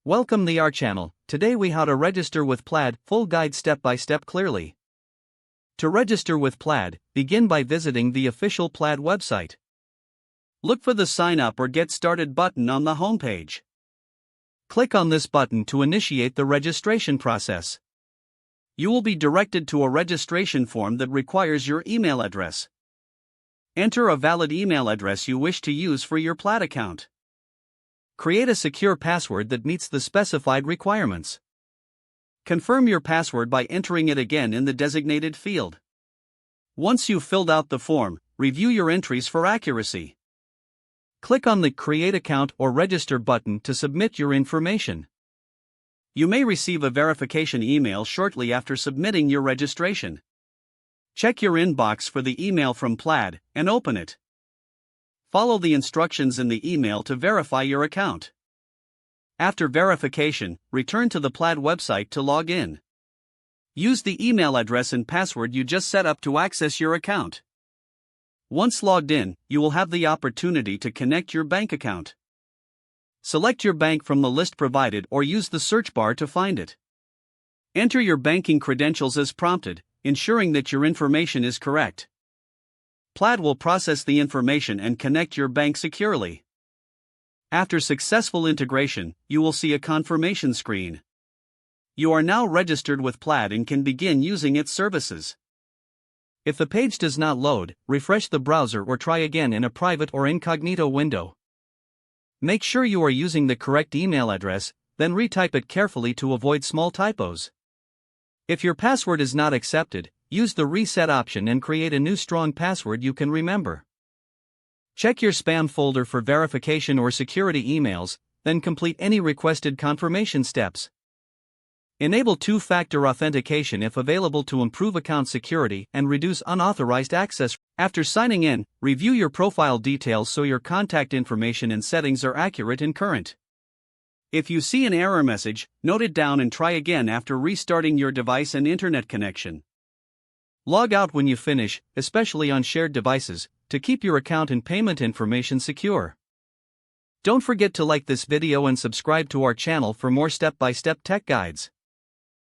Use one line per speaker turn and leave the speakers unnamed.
Welcome to our channel. Today we how to register with Plaid, full guide step by step clearly. To register with Plaid, begin by visiting the official Plaid website. Look for the sign up or get started button on the homepage. Click on this button to initiate the registration process. You will be directed to a registration form that requires your email address. Enter a valid email address you wish to use for your Plaid account. Create a secure password that meets the specified requirements. Confirm your password by entering it again in the designated field. Once you've filled out the form, review your entries for accuracy. Click on the Create Account or Register button to submit your information. You may receive a verification email shortly after submitting your registration. Check your inbox for the email from Plaid and open it. Follow the instructions in the email to verify your account. After verification, return to the Plaid website to log in. Use the email address and password you just set up to access your account. Once logged in, you will have the opportunity to connect your bank account. Select your bank from the list provided or use the search bar to find it. Enter your banking credentials as prompted, ensuring that your information is correct. Plaid will process the information and connect your bank securely. After successful integration, you will see a confirmation screen. You are now registered with Plaid and can begin using its services. If the page does not load, refresh the browser or try again in a private or incognito window. Make sure you are using the correct email address, then retype it carefully to avoid small typos. If your password is not accepted, use the reset option and create a new strong password you can remember. Check your spam folder for verification or security emails, then complete any requested confirmation steps. Enable two-factor authentication if available to improve account security and reduce unauthorized access. After signing in, review your profile details so your contact information and settings are accurate and current. If you see an error message, note it down and try again after restarting your device and internet connection. Log out when you finish, especially on shared devices, to keep your account and payment information secure. Don't forget to like this video and subscribe to our channel for more step-by-step tech guides.